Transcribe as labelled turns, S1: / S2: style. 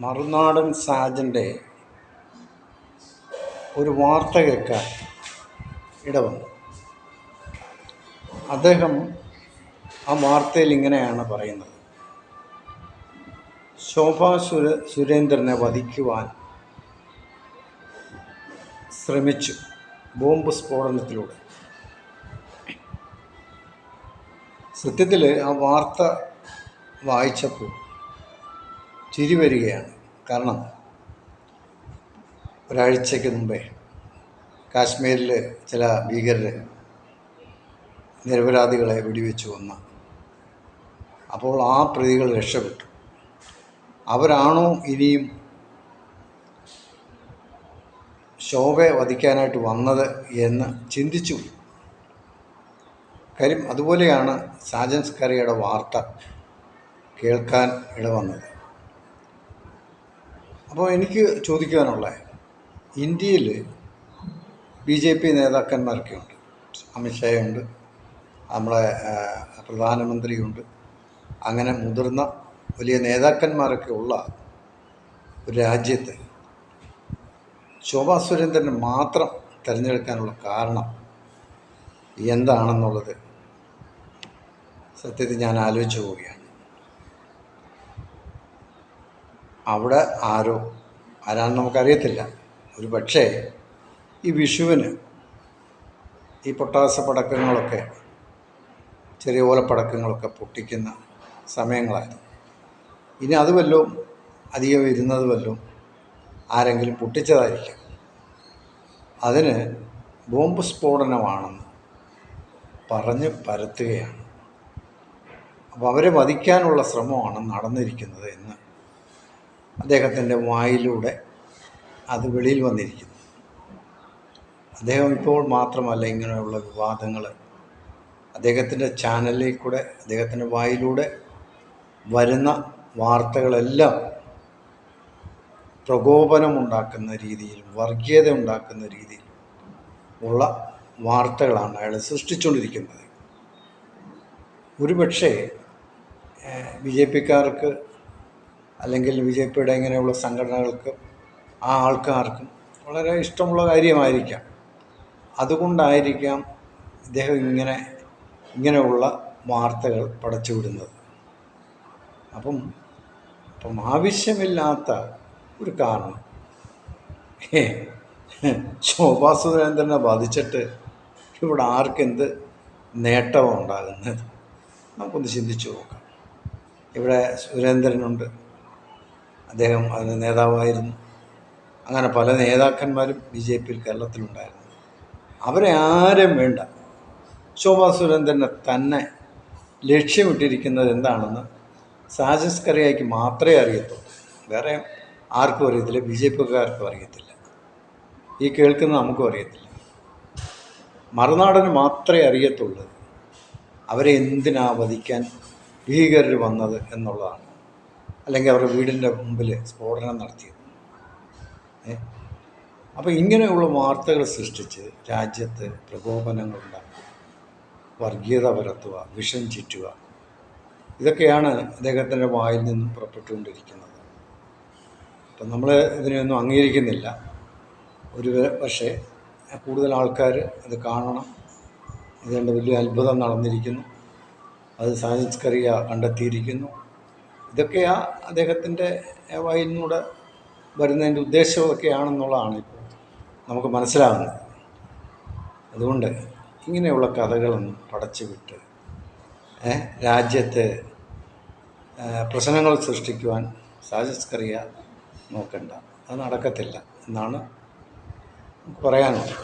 S1: മറുനാടൻ സാജൻ്റെ ഒരു വാർത്ത കേൾക്കാൻ ഇടവന്നു. അദ്ദേഹം ആ വാർത്തയിൽ ഇങ്ങനെയാണ് പറയുന്നത്: ശോഭാ സുരേന്ദ്രനെ വധിക്കുവാൻ ശ്രമിച്ചു ബോംബ് സ്ഫോടനത്തിലൂടെ. സത്യത്തിൽ ആ വാർത്ത വായിച്ചപ്പോൾ ചിരി വരികയാണ്. കാരണം ഒരാഴ്ചയ്ക്ക് മുമ്പേ കാശ്മീരിൽ ചില ഭീകരർ നിരപരാധികളെ വെടിവെച്ച് കൊന്നു. അപ്പോൾ ആ പ്രതികൾ രക്ഷപ്പെട്ടു. അവരാണോ ഇനിയും ശോഭയെ വധിക്കാനായിട്ട് വന്നത് എന്ന് ചിന്തിച്ചു. കാര്യം അതുപോലെയാണ് സാജൻ സ്കറിയയുടെ വാർത്ത കേൾക്കാൻ ഇടവന്നത്. അപ്പോൾ എനിക്ക് ചോദിക്കാനുള്ള, ഇന്ത്യയിൽ BJP നേതാക്കന്മാരൊക്കെ ഉണ്ട്. അമിത്ഷായുണ്ട്, നമ്മളെ പ്രധാനമന്ത്രിയുണ്ട്, അങ്ങനെ മുതിർന്ന വലിയ നേതാക്കന്മാരൊക്കെ ഉള്ള ഒരു രാജ്യത്ത് ശോഭാ സുരേന്ദ്രനെ മാത്രം തിരഞ്ഞെടുക്കാനുള്ള കാരണം എന്താണെന്നുള്ളത് സത്യത്തിൽ ഞാൻ ആലോചിച്ചു പോവുകയാണ്. അവിടെ ആരാണെന്ന് നമുക്കറിയത്തില്ല. ഒരു പക്ഷേ ഈ വിഷുവിന് ഈ പൊട്ടാസ പടക്കങ്ങളൊക്കെ, ചെറിയ ഓലപ്പടക്കങ്ങളൊക്കെ പൊട്ടിക്കുന്ന സമയങ്ങളായിരുന്നു. ഇനി അത് വല്ലതും അധികം ഇരുന്നത് വല്ലതും ആരെങ്കിലും പൊട്ടിച്ചതായിരിക്കും. അതിന് ബോംബ് സ്ഫോടനമാണെന്ന് പറഞ്ഞ് പരത്തുകയാണ്. അപ്പോൾ അവരെ വധിക്കാനുള്ള ശ്രമമാണ് നടന്നിരിക്കുന്നത് എന്ന് അദ്ദേഹത്തിൻ്റെ വായിലൂടെ അത് വെളിയിൽ വന്നിരിക്കുന്നു. അദ്ദേഹം ഇപ്പോൾ മാത്രമല്ല ഇങ്ങനെയുള്ള വിവാദങ്ങൾ അദ്ദേഹത്തിൻ്റെ ചാനലിൽ കൂടെ, അദ്ദേഹത്തിൻ്റെ വായിലൂടെ വരുന്ന വാർത്തകളെല്ലാം പ്രകോപനമുണ്ടാക്കുന്ന രീതിയിൽ, വർഗീയത ഉണ്ടാക്കുന്ന രീതിയിൽ ഉള്ള വാർത്തകളാണ് അയാൾ സൃഷ്ടിച്ചുകൊണ്ടിരിക്കുന്നത്. ഒരുപക്ഷെ BJPക്കാർക്ക് അല്ലെങ്കിൽ BJPയുടെ ഇങ്ങനെയുള്ള സംഘടനകൾക്ക്, ആ ആൾക്കാർക്കും വളരെ ഇഷ്ടമുള്ള കാര്യമായിരിക്കാം. അതുകൊണ്ടായിരിക്കാം ഇദ്ദേഹം ഇങ്ങനെയുള്ള വാർത്തകൾ പടച്ചുവിടുന്നത്. അപ്പം ആവശ്യമില്ലാത്ത ഒരു കാരണം, ശോഭാ സുരേന്ദ്രനെ ബാധിച്ചിട്ട് ഇവിടെ ആർക്കെന്ത് നേട്ടമാണ് ഉണ്ടാകുന്നത്? നമുക്കൊന്ന് ചിന്തിച്ചു നോക്കാം. ഇവിടെ സുരേന്ദ്രനുണ്ട്, അദ്ദേഹം അതിന് നേതാവായിരുന്നു. അങ്ങനെ പല നേതാക്കന്മാരും BJPയിൽ കേരളത്തിലുണ്ടായിരുന്നു. അവരെ ആരും വേണ്ട. ശോഭാ സുരേന്ദ്രനെ തന്നെ ലക്ഷ്യമിട്ടിരിക്കുന്നത് എന്താണെന്ന് സാജൻ സ്കറിയയ്ക്ക് മാത്രമേ അറിയത്തുള്ളൂ. വേറെ ആർക്കും അറിയത്തില്ല, BJPക്കാർക്കും അറിയത്തില്ല, ഈ കേൾക്കുന്ന നമുക്കും അറിയത്തില്ല. മറുനാടന് മാത്രമേ അറിയത്തുള്ളൂ അവരെ എന്തിനാ വധിക്കാൻ ഭീകരർ വന്നത് എന്നുള്ളതാണ്, അല്ലെങ്കിൽ അവരുടെ വീടിൻ്റെ മുമ്പിൽ സ്ഫോടനം നടത്തിയത്. അപ്പോൾ ഇങ്ങനെയുള്ള വാർത്തകൾ സൃഷ്ടിച്ച് രാജ്യത്ത് പ്രകോപനങ്ങളുണ്ടാക്കുക, വർഗീയത പരത്തുക, വിഷം ചീറ്റുക, ഇതൊക്കെയാണ് അദ്ദേഹത്തിൻ്റെ വായിൽ നിന്നും പുറപ്പെട്ടുകൊണ്ടിരിക്കുന്നത്. അപ്പം നമ്മൾ ഇതിനെയൊന്നും അംഗീകരിക്കുന്നില്ല. പക്ഷേ കൂടുതൽ ആൾക്കാർ അത് കാണണം. ഇതുകൊണ്ട് വലിയ അത്ഭുതം നടന്നിരിക്കുന്നു, അത് സാജൻ സ്കറിയ കണ്ടെത്തിയിരിക്കുന്നു. ഇതൊക്കെയാ അദ്ദേഹത്തിൻ്റെ വായിൽ നിന്നൂടെ വരുന്നതിൻ്റെ ഉദ്ദേശമൊക്കെയാണെന്നുള്ളതാണ് ഇപ്പോൾ നമുക്ക് മനസ്സിലാകുന്നത്. അതുകൊണ്ട് ഇങ്ങനെയുള്ള കഥകളൊന്നും പടച്ചു വിട്ട് രാജ്യത്ത് പ്രശ്നങ്ങൾ സൃഷ്ടിക്കുവാൻ സാജൻ സ്കറിയ നോക്കണ്ട. അത് നടക്കത്തില്ല എന്നാണ് പറയാനുള്ളത്.